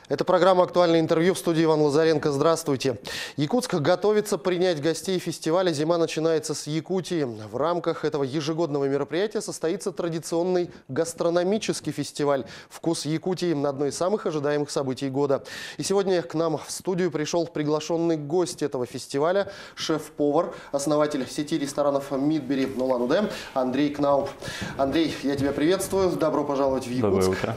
Это программа «Актуальное интервью», в студии Иван Лазаренко. Здравствуйте. Якутск готовится принять гостей фестиваля «Зима начинается с Якутии». В рамках этого ежегодного мероприятия состоится традиционный гастрономический фестиваль «Вкус Якутии» – одно из самых ожидаемых событий года. И сегодня к нам в студию пришел приглашенный гость этого фестиваля, шеф-повар, основатель сети ресторанов «Мидбери» в Улан-Удэ Андрей Кнауп. Андрей, я тебя приветствую. Добро пожаловать в Якутск. Доброе утро.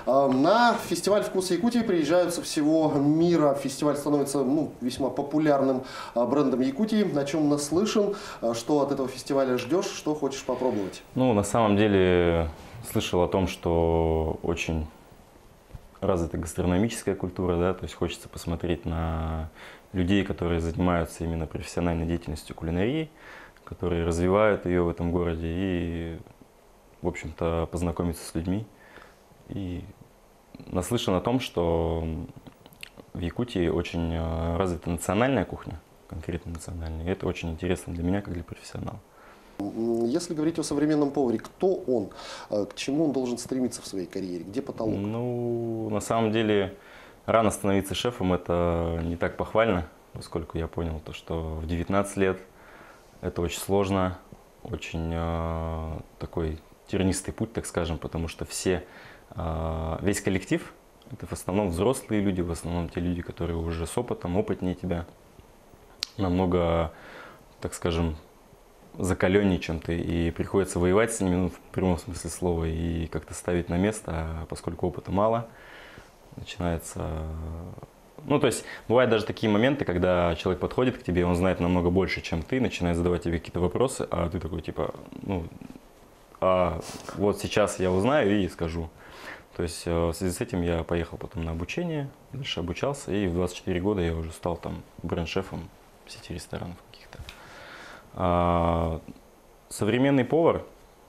На фестиваль «Вкус Якутии» приезжают со всего мира. Фестиваль становится весьма популярным брендом Якутии. О чем наслышан, что от этого фестиваля ждешь, что хочешь попробовать? На самом деле слышал о том, что очень развита гастрономическая культура, да, то есть хочется посмотреть на людей, которые занимаются именно профессиональной деятельностью кулинарии, которые развивают ее в этом городе и, в общем-то, познакомиться с людьми. И наслышан о том, что в Якутии очень развита национальная кухня, конкретно национальная, и это очень интересно для меня, как для профессионала. Если говорить о современном поваре, кто он, к чему он должен стремиться в своей карьере, где потолок? На самом деле, рано становиться шефом – это не так похвально, поскольку я понял, что в 19 лет это очень сложно, очень такой тернистый путь, так скажем, потому что весь коллектив – это в основном взрослые люди, в основном те люди, которые уже с опытом, опытнее тебя, намного, так скажем, закаленнее, чем ты, и приходится воевать с ними, в прямом смысле слова, и как-то ставить на место, а поскольку опыта мало, начинается… то есть бывают даже такие моменты, когда человек подходит к тебе, он знает намного больше, чем ты, начинает задавать тебе какие-то вопросы, а ты такой типа, вот сейчас я узнаю и скажу. То есть в связи с этим я поехал потом на обучение, дальше обучался, и в 24 года я уже стал там бренд-шефом сети ресторанов каких-то. Современный повар,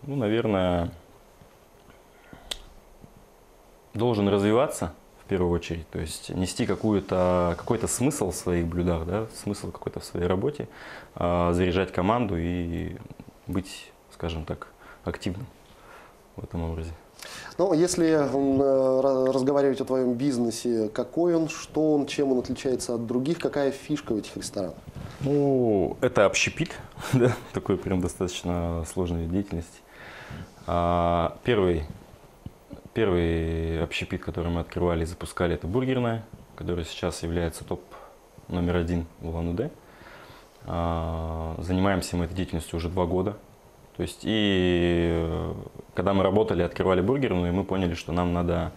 наверное, должен развиваться в первую очередь, то есть нести какой-то смысл в своих блюдах, да, смысл какой-то в своей работе, заряжать команду и быть, скажем так, активным в этом образе. Если разговаривать о твоем бизнесе, какой он, что он, чем он отличается от других, какая фишка в этих ресторанах? Это общепит, да, такой прям достаточно сложной вид деятельности. Первый общепит, который мы открывали и запускали, это бургерная, которая сейчас является топ номер 1 в Улан-Удэ. Занимаемся мы этой деятельностью уже 2 года. То есть, и когда мы работали, открывали бургерную, мы поняли, что нам надо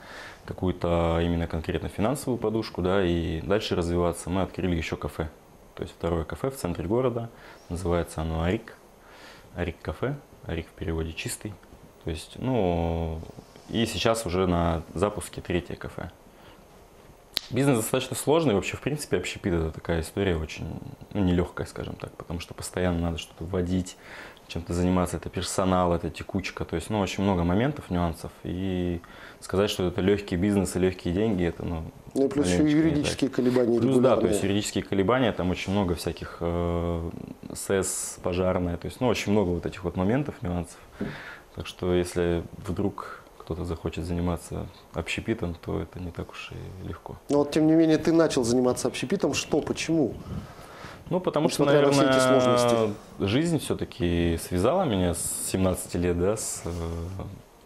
какую-то именно конкретно финансовую подушку, да, и дальше развиваться. Мы открыли еще кафе. То есть второе кафе в центре города, называется оно Арик. Арик кафе, Арик в переводе чистый. То есть, и сейчас уже на запуске 3-е кафе. Бизнес достаточно сложный, вообще, в принципе, общепит – это такая история очень нелегкая, скажем так, потому что постоянно надо что-то вводить, чем-то заниматься, это персонал, это текучка, то есть, очень много моментов, нюансов, и сказать, что это легкий бизнес и легкие деньги, это, и плюс еще юридические колебания. Плюс, да, то есть юридические колебания, там очень много всяких СЭС, пожарная, то есть, очень много вот этих вот моментов, нюансов, так что, если вдруг кто-то захочет заниматься общепитом, то это не так уж и легко. Но тем не менее, ты начал заниматься общепитом. Что, почему? Потому что, наверное, жизнь все-таки связала меня с 17 лет, да, с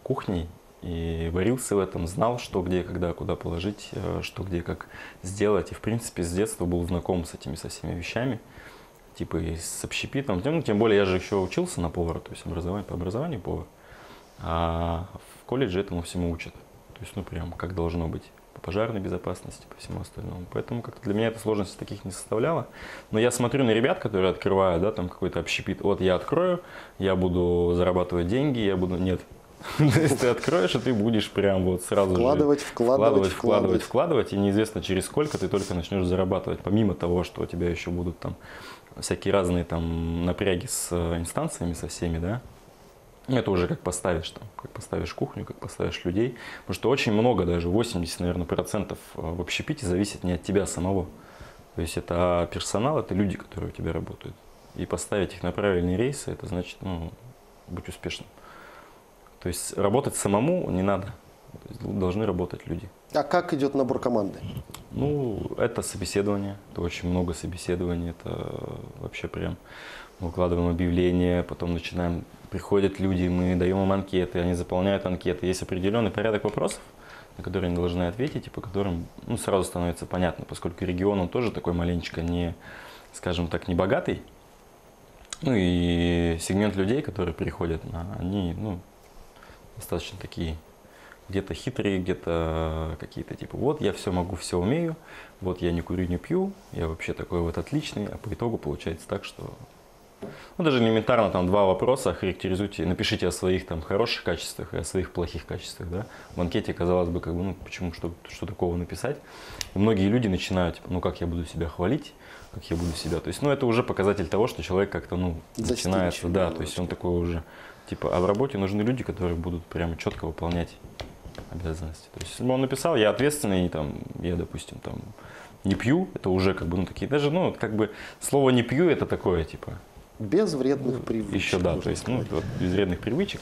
кухней. И варился в этом, знал, что, где, когда, куда положить, что, где, как сделать. И, в принципе, с детства был знаком со всеми вещами. Типа и с общепитом. Тем более, я же еще учился на повара, то есть по образованию повар. А в колледже этому всему учат. То есть, прям как должно быть. По пожарной безопасности, по всему остальному. Поэтому как-то для меня это сложности таких не составляло. Но я смотрю на ребят, которые открывают, да, там какой-то общепит. Вот я открою, я буду зарабатывать деньги, Нет. То есть ты откроешь, и ты будешь прям вот сразу вкладывать. И неизвестно через сколько ты только начнешь зарабатывать. Помимо того, что у тебя еще будут там всякие разные там напряги с инстанциями, со всеми, да. Это уже как поставишь кухню, как поставишь людей. Потому что очень много, даже 80, наверное, процентов в общепите зависит не от тебя самого. То есть это персонал, это люди, которые у тебя работают. И поставить их на правильные рейсы, это значит, быть успешным. То есть работать самому не надо. То есть должны работать люди. А как идет набор команды? Ну, это собеседование, это очень много собеседований, это вообще прям мы выкладываем объявления, потом начинаем, приходят люди, мы даем им анкеты, они заполняют анкеты. Есть определенный порядок вопросов, на которые они должны ответить, и по которым ну, сразу становится понятно, поскольку регион он тоже такой маленечко не, скажем так, не богатый. Ну и сегмент людей, которые приходят, они ну, достаточно такие, где-то хитрые, где-то какие-то типа, вот я все могу, все умею, вот я не курю, не пью, я вообще такой вот отличный, а по итогу получается так, что ну, даже элементарно там 2 вопроса, характеризуйте, напишите о своих там хороших качествах и о своих плохих качествах, да. В анкете, казалось бы, как бы, ну почему, что такого написать. И многие люди начинают, типа, ну как я буду себя хвалить, как я буду себя, то есть, ну это уже показатель того, что человек как-то, ну, начинается, да, то есть он такой уже, типа, а в работе нужны люди, которые будут прямо четко выполнять обязанности. То есть, если бы он написал, я ответственный, там, я, допустим, там, не пью, это уже как бы, ну, такие, даже, ну, как бы, слово не пью, это такое, типа. Без вредных привычек. Еще, да, то есть, ну, вот, без вредных привычек.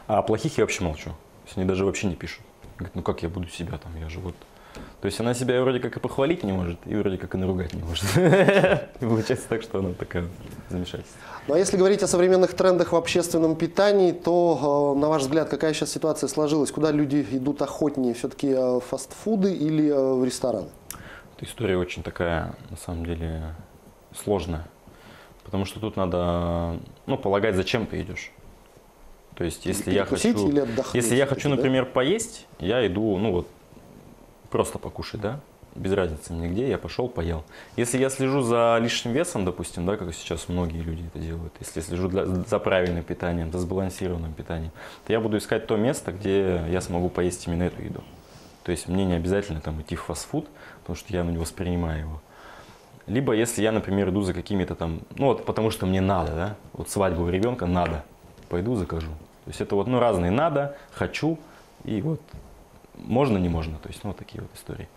А плохих я вообще молчу. То есть, они даже вообще не пишут. Говорят, ну, как я буду себя там, я же вот. То есть, она себя вроде как и похвалить не может, и вроде как и наругать не может. И получается так, что она такая замешательство. Ну а если говорить о современных трендах в общественном питании, то, на ваш взгляд, какая сейчас ситуация сложилась? Куда люди идут охотнее? Все-таки фастфуды или в рестораны? Эта история очень такая, на самом деле, сложная. Потому что тут надо, ну, полагать, зачем ты идешь. То есть, если я хочу, например, поесть, я иду, ну, вот, просто покушать, да? Без разницы мне где, я пошел, поел. Если я слежу за лишним весом, допустим, да, как сейчас многие люди это делают, если я слежу за правильным питанием, за сбалансированным питанием, то я буду искать то место, где я смогу поесть именно эту еду. То есть мне не обязательно там идти в фастфуд, потому что я не воспринимаю его. Либо если я, например, иду за какими-то там, ну вот потому что мне надо, да, вот свадьбу у ребенка надо, пойду закажу. То есть это вот, ну, разные надо, хочу, и вот можно, не можно, то есть, ну, вот такие вот истории.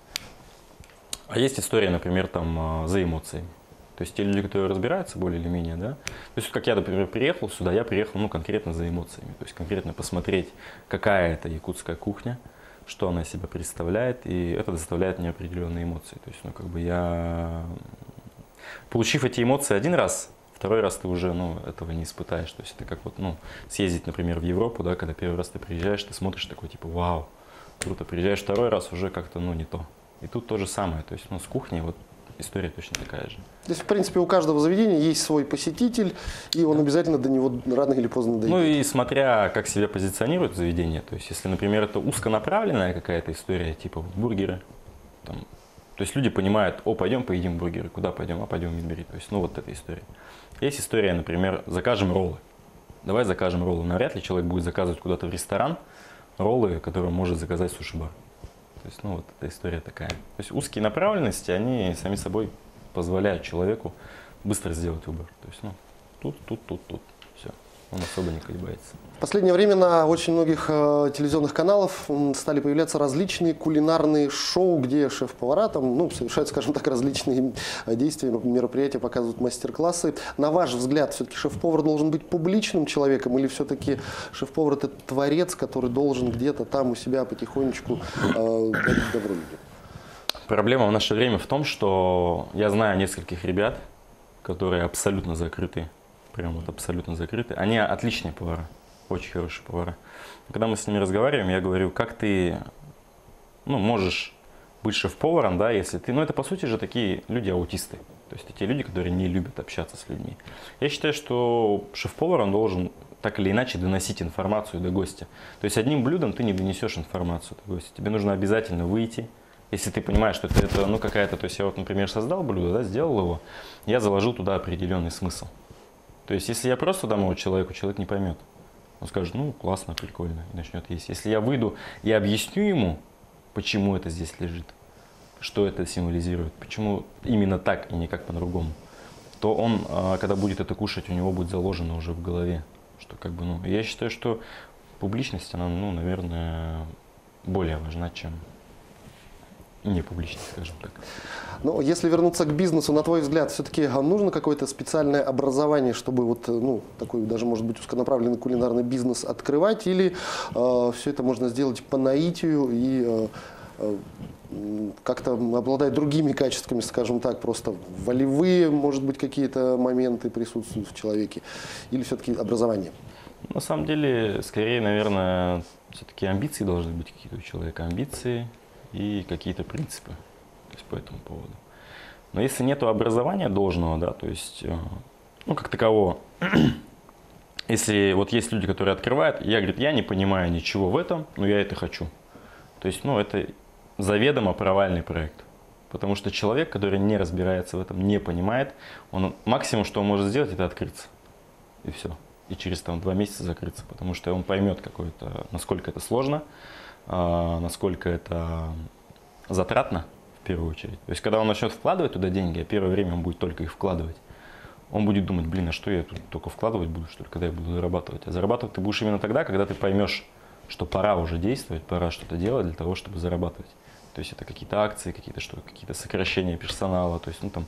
А есть история, например, там, за эмоциями. То есть те люди, которые разбираются более или менее, да. То есть как я, например, приехал сюда, я приехал, ну, конкретно за эмоциями. То есть конкретно посмотреть, какая это якутская кухня, что она из себя представляет, и это доставляет мне определенные эмоции. То есть, ну, как бы я, получив эти эмоции один раз, второй раз ты уже, ну, этого не испытаешь. То есть это как вот, ну, съездить, например, в Европу, да, когда первый раз ты приезжаешь, ты смотришь такой, типа, вау, круто, приезжаешь второй раз, уже как-то, ну, не то. И тут то же самое, то есть, ну, с кухней вот история точно такая же. То есть, в принципе, у каждого заведения есть свой посетитель, и он обязательно до него рано или поздно дойдет. Ну и смотря, как себя позиционирует заведение, то есть, если, например, это узконаправленная какая-то история, типа вот бургеры, там, то есть люди понимают, о, пойдем поедим бургеры, куда пойдем, а пойдем в Мидбери, то есть, ну, вот эта история. Есть история, например, закажем роллы. Давай закажем роллы. Навряд ли человек будет заказывать куда-то в ресторан роллы, которые он может заказать в суши-бар. То есть, ну, вот эта история такая. То есть узкие направленности, они сами собой позволяют человеку быстро сделать выбор. То есть, ну, тут. Все. Он особо не колебается. В последнее время на очень многих телевизионных каналах стали появляться различные кулинарные шоу, где шеф-повара там, ну, совершают, скажем так, различные действия, мероприятия, показывают мастер-классы. На ваш взгляд, все-таки шеф-повар должен быть публичным человеком или все-таки шеф-повар – это творец, который должен где-то там у себя потихонечку дарить добро людям? Проблема в наше время в том, что я знаю нескольких ребят, которые абсолютно закрыты, прям вот абсолютно закрыты. Они отличные повара. Очень хорошие повара. Когда мы с ними разговариваем, я говорю, как ты, ну, можешь быть шеф-поваром, да, если ты, ну, это по сути же такие люди-аутисты. То есть это те люди, которые не любят общаться с людьми. Я считаю, что шеф-повар, он должен так или иначе доносить информацию до гостя. То есть одним блюдом ты не донесешь информацию до гостя. Тебе нужно обязательно выйти, если ты понимаешь, что это ну, какая-то, то есть я вот, например, создал блюдо, да, сделал его, я заложил туда определенный смысл. То есть если я просто дам его человеку, человек не поймет. Он скажет, ну, классно, прикольно, и начнет есть. Если я выйду и объясню ему, почему это здесь лежит, что это символизирует, почему именно так и никак по-другому, то он, когда будет это кушать, у него будет заложено уже в голове, что как бы, ну, я считаю, что публичность, она, ну, наверное, более важна, чем не публичных, скажем так. Но если вернуться к бизнесу, на твой взгляд, все-таки нужно какое-то специальное образование, чтобы вот, ну, такой даже, может быть, узконаправленный кулинарный бизнес открывать, или все это можно сделать по наитию и как-то обладать другими качествами, скажем так, просто волевые, может быть, какие-то моменты присутствуют в человеке, или все-таки образование? На самом деле, скорее, наверное, все-таки амбиции должны быть какие-то у человека, амбиции и какие-то принципы, то есть по этому поводу. Но если нет образования должного, да, то есть, ну, как такового, если вот есть люди, которые открывают, я, говорит, я не понимаю ничего в этом, но я это хочу. То есть, ну, это заведомо провальный проект. Потому что человек, который не разбирается в этом, не понимает, он максимум, что он может сделать, это открыться. И все. И через там 2 месяца закрыться. Потому что он поймет, насколько это сложно, насколько это затратно, в первую очередь. То есть, когда он начнет вкладывать туда деньги, а первое время он будет только их вкладывать, он будет думать, блин, а что я тут только вкладывать буду, что ли, когда я буду зарабатывать? А зарабатывать ты будешь именно тогда, когда ты поймешь, что пора уже действовать, пора что-то делать для того, чтобы зарабатывать. То есть это какие-то акции, какие-то сокращения персонала, то есть, ну, там,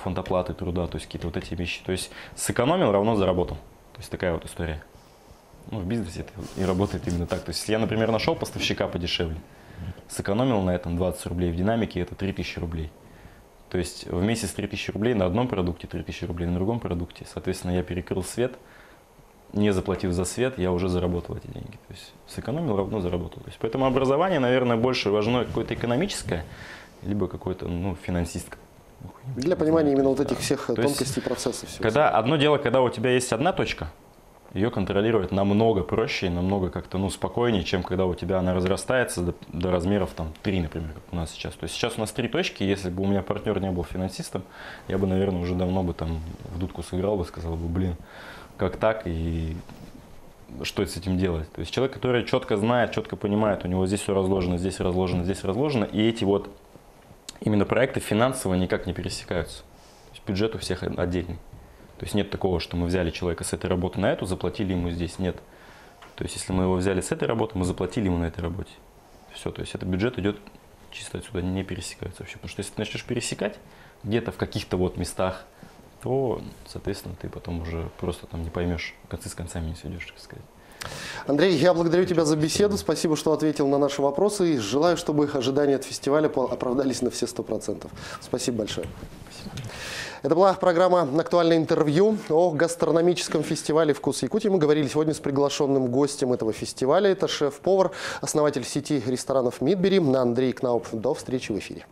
фонд оплаты труда, то есть какие-то вот эти вещи. То есть сэкономил равно заработал. То есть такая вот история. Ну, в бизнесе это и работает именно так. То есть если я, например, нашел поставщика подешевле, сэкономил на этом 20 рублей, в динамике это 3000 рублей. То есть в месяц 3000 рублей на одном продукте, 3000 рублей на другом продукте. Соответственно, я перекрыл свет, не заплатив за свет, я уже заработал эти деньги. То есть сэкономил равно заработал. То есть, поэтому образование, наверное, больше важно какое-то экономическое, либо какое-то, ну, финансистское. Для понимания именно вот этих всех То тонкостей процесса. Одно дело, когда у тебя есть одна точка, ее контролировать намного проще и намного как-то, ну, спокойнее, чем когда у тебя она разрастается до размеров там 3, например, как у нас сейчас. То есть сейчас у нас 3 точки, если бы у меня партнер не был финансистом, я бы, наверное, уже давно бы там в дудку сыграл бы, сказал бы, блин, как так и что с этим делать. То есть человек, который четко знает, четко понимает, у него здесь все разложено, здесь разложено, здесь разложено, и эти вот именно проекты финансово никак не пересекаются. То есть бюджет у всех отдельный. То есть нет такого, что мы взяли человека с этой работы на эту, заплатили ему здесь. Нет. То есть если мы его взяли с этой работы, мы заплатили ему на этой работе. Все. То есть этот бюджет идет чисто отсюда, не пересекается вообще. Потому что если ты начнешь пересекать где-то в каких-то вот местах, то, соответственно, ты потом уже просто там не поймешь, концы с концами не сведешь, так сказать. Anдрей, я благодарю тебя за беседу. Спасибо, что ответил на наши вопросы. И желаю, чтобы их ожидания от фестиваля оправдались на все 100%. Спасибо большое. Спасибо. Это была программа «Актуальное интервью» о гастрономическом фестивале «Вкус Якутии». Мы говорили сегодня с приглашенным гостем этого фестиваля. Это шеф-повар, основатель сети ресторанов «Мидбери» Андрей Кнауп. До встречи в эфире.